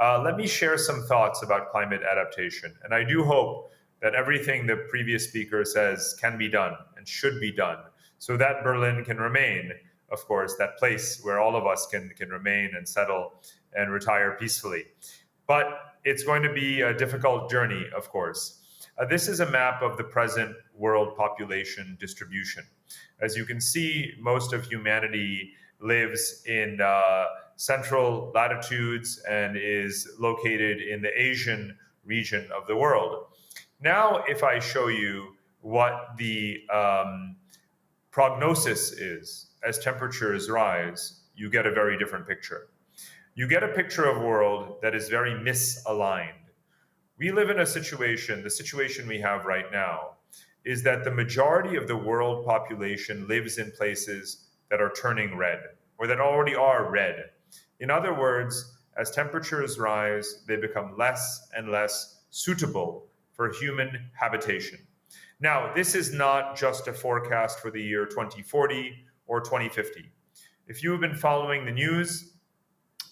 Let me share some thoughts about climate adaptation. And I do hope that everything the previous speaker says can be done and should be done so that Berlin can remain, of course, that place where all of us can remain and settle and retire peacefully. But it's going to be a difficult journey, of course. This is a map of the present world population distribution. As you can see, most of humanity lives in central latitudes and is located in the Asian region of the world. Now, if I show you what the prognosis is as temperatures rise, you get a very different picture. You get a picture of a world that is very misaligned. We live in a situation, the situation we have right now, is that the majority of the world population lives in places that are turning red, or that already are red. In other words, as temperatures rise, they become less and less suitable for human habitation. Now, this is not just a forecast for the year 2040 or 2050. If you have been following the news,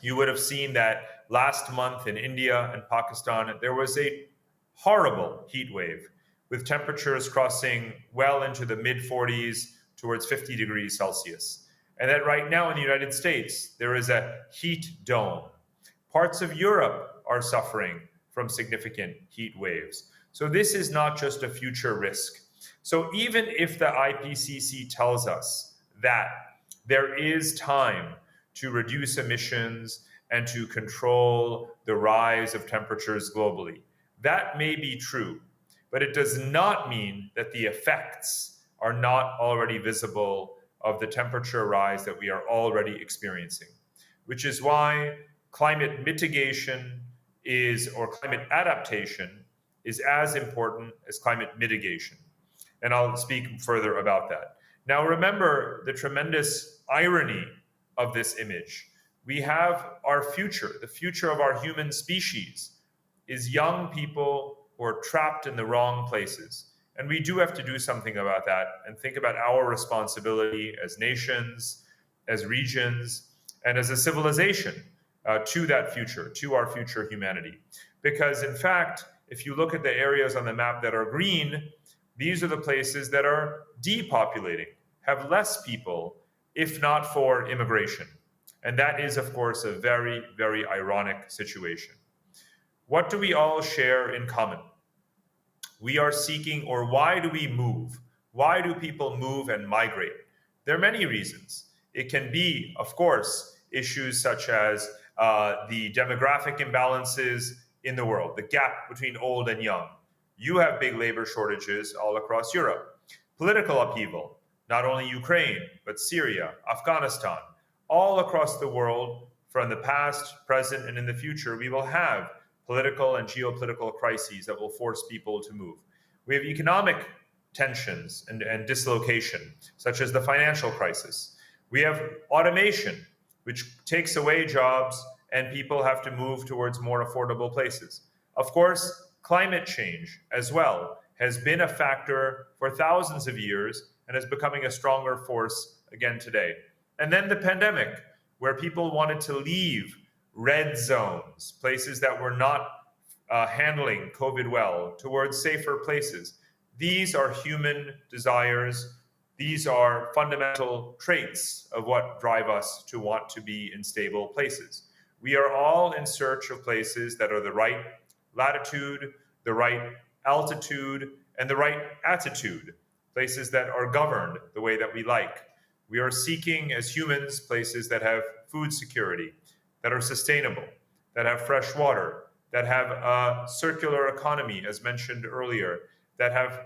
you would have seen that last month in India and Pakistan, there was a horrible heat wave with temperatures crossing well into the mid 40s towards 50 degrees Celsius. And that right now in the United States, there is a heat dome. Parts of Europe are suffering from significant heat waves. So this is not just a future risk. So even if the IPCC tells us that there is time to reduce emissions and to control the rise of temperatures globally, that may be true, but it does not mean that the effects are not already visible of the temperature rise that we are already experiencing, which is why climate mitigation or climate adaptation is as important as climate mitigation. And I'll speak further about that. Now, remember the tremendous irony of this image. We have our future, the future of our human species is young people who are trapped in the wrong places. And we do have to do something about that and think about our responsibility as nations, as regions, and as a civilization to that future, to our future humanity. Because in fact, if you look at the areas on the map that are green, these are the places that are depopulating, have less people, if not for immigration. And that is, of course, a very, very ironic situation. What do we all share in common? We are seeking, or why do we move? Why do people move and migrate? There are many reasons. It can be, of course, issues such as the demographic imbalances in the world, the gap between old and young. You have big labor shortages all across Europe. Political upheaval, not only Ukraine, but Syria, Afghanistan, all across the world, from the past, present, and in the future, we will have political and geopolitical crises that will force people to move. We have economic tensions and dislocation, such as the financial crisis. We have automation, which takes away jobs and people have to move towards more affordable places. Of course, climate change as well has been a factor for thousands of years and is becoming a stronger force again today. And then the pandemic, where people wanted to leave red zones, places that were not handling COVID well, towards safer places. These are human desires. These are fundamental traits of what drive us to want to be in stable places. We are all in search of places that are the right latitude, the right altitude, and the right attitude, places that are governed the way that we like. We are seeking, as humans, places that have food security, that are sustainable, that have fresh water, that have a circular economy, as mentioned earlier, that have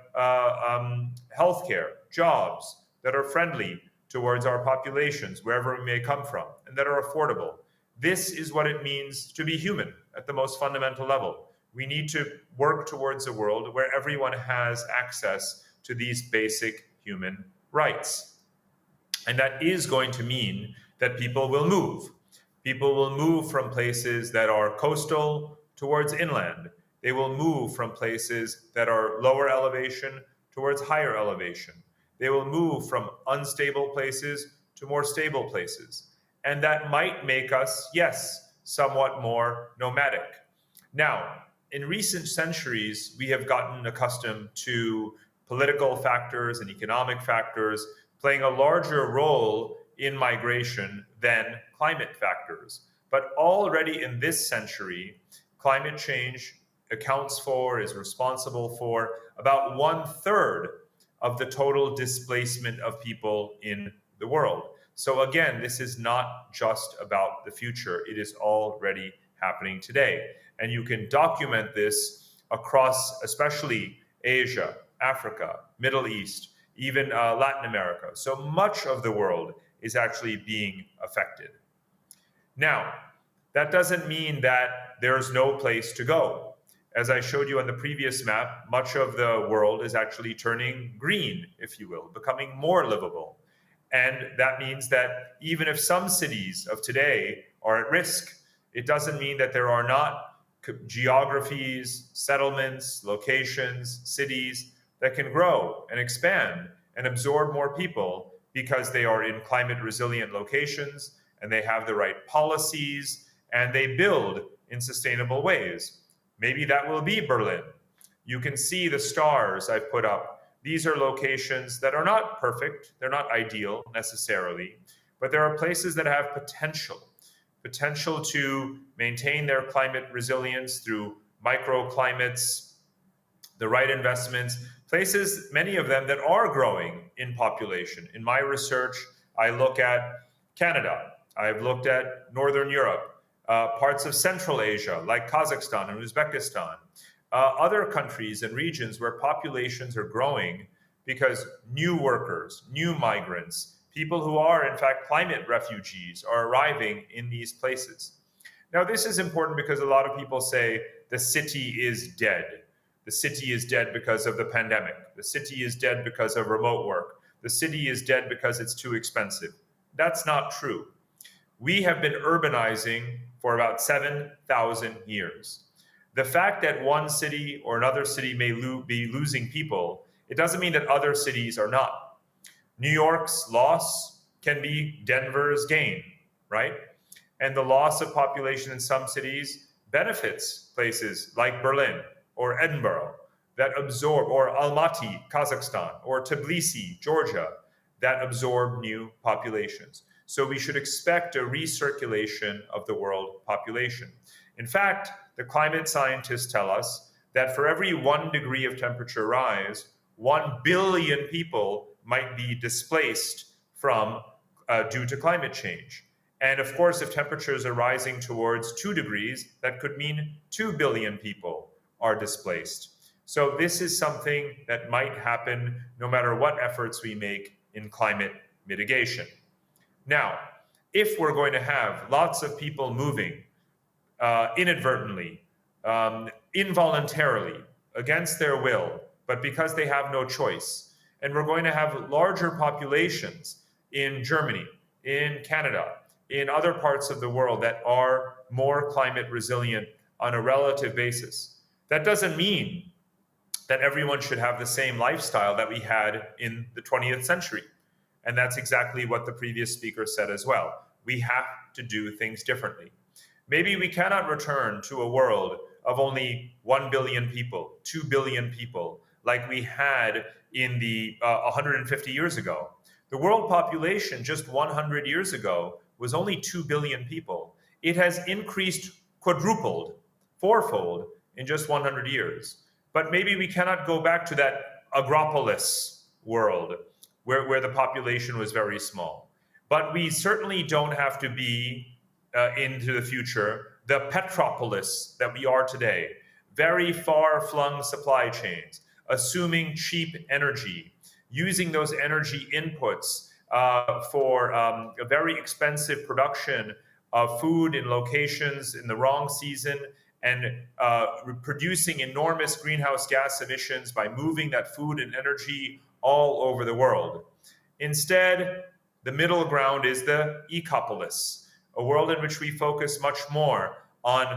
healthcare, jobs that are friendly towards our populations, wherever we may come from, and that are affordable. This is what it means to be human at the most fundamental level. We need to work towards a world where everyone has access to these basic human rights. And that is going to mean that people will move. People will move from places that are coastal towards inland. They will move from places that are lower elevation towards higher elevation. They will move from unstable places to more stable places. And that might make us, yes, somewhat more nomadic. Now, in recent centuries, we have gotten accustomed to political factors and economic factors playing a larger role in migration than climate factors. But already in this century, climate change accounts for, is responsible for about 1/3 of the total displacement of people in the world. So again, this is not just about the future, it is already happening today. And you can document this across, especially Asia, Africa, Middle East, even Latin America. So much of the world is actually being affected. Now, that doesn't mean that there's no place to go. As I showed you on the previous map, much of the world is actually turning green, if you will, becoming more livable. And that means that even if some cities of today are at risk, it doesn't mean that there are not geographies, settlements, locations, cities that can grow and expand and absorb more people because they are in climate resilient locations and they have the right policies and they build in sustainable ways. Maybe that will be Berlin. You can see the stars I've put up. These are locations that are not perfect, they're not ideal necessarily, but there are places that have potential to maintain their climate resilience through microclimates, the right investments, places, many of them that are growing in population. In my research, I look at Canada, I've looked at Northern Europe, parts of Central Asia like Kazakhstan and Uzbekistan, other countries and regions where populations are growing because new workers, new migrants, people who are in fact climate refugees are arriving in these places. Now this is important because a lot of people say the city is dead. The city is dead because of the pandemic. The city is dead because of remote work. The city is dead because it's too expensive. That's not true. We have been urbanizing for about 7,000 years. The fact that one city or another city may be losing people, it doesn't mean that other cities are not. New York's loss can be Denver's gain, right? And the loss of population in some cities benefits places like Berlin or Edinburgh that absorb, or Almaty, Kazakhstan, or Tbilisi, Georgia, that absorb new populations. So we should expect a recirculation of the world population. In fact, the climate scientists tell us that for every 1 degree of temperature rise, 1 billion people might be displaced from due to climate change. And of course, if temperatures are rising towards 2 degrees, that could mean 2 billion people are displaced. So this is something that might happen no matter what efforts we make in climate mitigation. Now, if we're going to have lots of people moving inadvertently, involuntarily, against their will, but because they have no choice, and we're going to have larger populations in Germany, in Canada, in other parts of the world that are more climate resilient on a relative basis, that doesn't mean that everyone should have the same lifestyle that we had in the 20th century. And that's exactly what the previous speaker said as well. We have to do things differently. Maybe we cannot return to a world of only 1 billion people, 2 billion people, like we had in the 150 years ago. The world population just 100 years ago was only 2 billion people. It has increased quadrupled, fourfold in just 100 years. But maybe we cannot go back to that agropolis world where the population was very small. But we certainly don't have to be into the future the petropolis that we are today. Very far-flung supply chains, assuming cheap energy, using those energy inputs for a very expensive production of food in locations in the wrong season, and producing enormous greenhouse gas emissions by moving that food and energy all over the world. Instead, the middle ground is the ecopolis, a world in which we focus much more on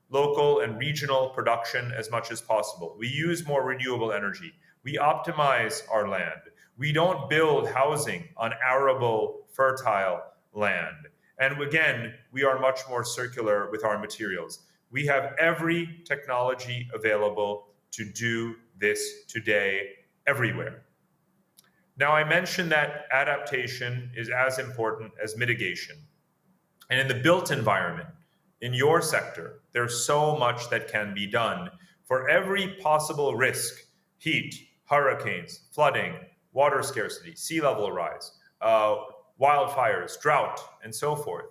local and regional production as much as possible. We use more renewable energy. We optimize our land. We don't build housing on arable, fertile land. And again, we are much more circular with our materials. We have every technology available to do this today, everywhere. Now, I mentioned that adaptation is as important as mitigation. And in the built environment, in your sector, there's so much that can be done. For every possible risk, heat, hurricanes, flooding, water scarcity, sea level rise, wildfires, drought, and so forth,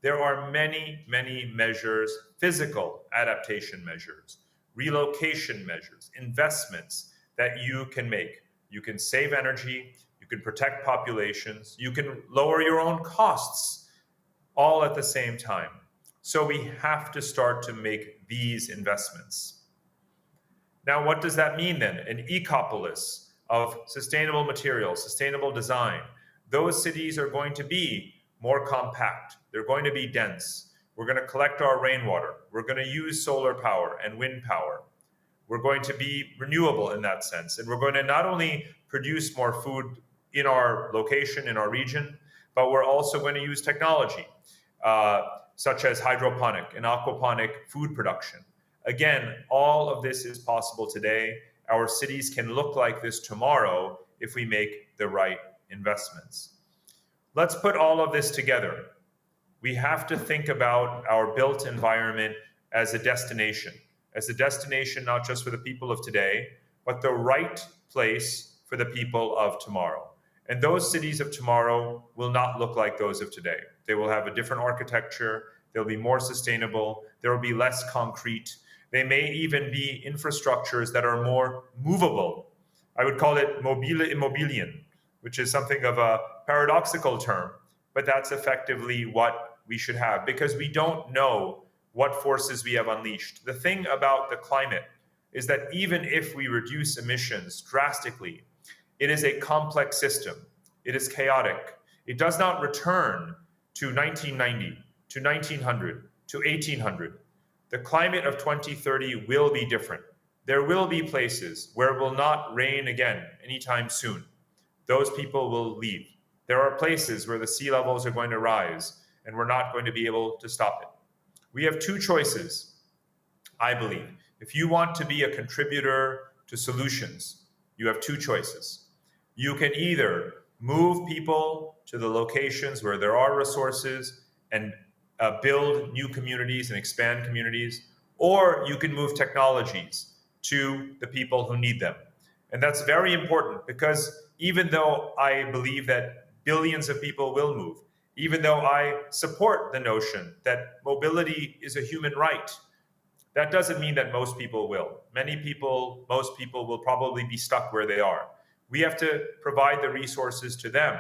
there are many, many measures, physical adaptation measures, relocation measures, investments that you can make. You can save energy, you can protect populations, you can lower your own costs, all at the same time. So we have to start to make these investments. Now, what does that mean then? An ecopolis of sustainable materials, sustainable design. Those cities are going to be more compact. They're going to be dense. We're going to collect our rainwater. We're going to use solar power and wind power. We're going to be renewable in that sense. And we're going to not only produce more food in our location, in our region, but we're also going to use technology, such as hydroponic and aquaponic food production. Again, all of this is possible today. Our cities can look like this tomorrow if we make the right investments. Let's put all of this together. We have to think about our built environment as a destination not just for the people of today, but the right place for the people of tomorrow. And those cities of tomorrow will not look like those of today. They will have a different architecture. They'll be more sustainable. There will be less concrete. They may even be infrastructures that are more movable. I would call it mobile immobilien, which is something of a paradoxical term, but that's effectively what we should have, because we don't know what forces we have unleashed. The thing about the climate is that even if we reduce emissions drastically, it is a complex system. It is chaotic. It does not return to 1990, to 1900, to 1800. The climate of 2030 will be different. There will be places where it will not rain again anytime soon. Those people will leave. There are places where the sea levels are going to rise, and we're not going to be able to stop it. We have two choices, I believe. If you want to be a contributor to solutions, you have two choices. You can either move people to the locations where there are resources and build new communities and expand communities, or you can move technologies to the people who need them. And that's very important, because even though I believe that billions of people will move, even though I support the notion that mobility is a human right, that doesn't mean that most people will. Most people will probably be stuck where they are. We have to provide the resources to them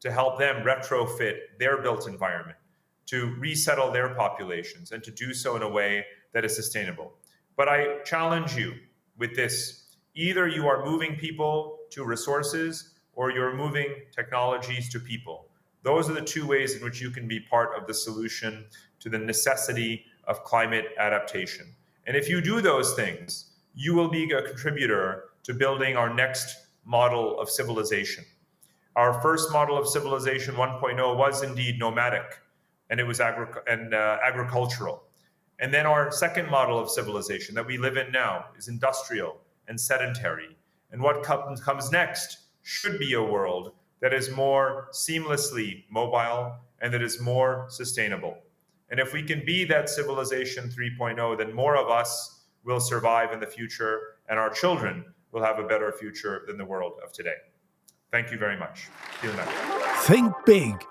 to help them retrofit their built environment, to resettle their populations, and to do so in a way that is sustainable. But I challenge you with this. Either you are moving people to resources, or you're moving technologies to people. Those are the two ways in which you can be part of the solution to the necessity of climate adaptation. And if you do those things, you will be a contributor to building our next model of civilization. Our first model of civilization 1.0 was indeed nomadic, and it was agricultural. And then our second model of civilization that we live in now is industrial and sedentary. And what comes next should be a world that is more seamlessly mobile and that is more sustainable. And if we can be that civilization 3.0, then more of us will survive in the future, and our children will have a better future than the world of today. Thank you very much. Vielen Dank. Think big.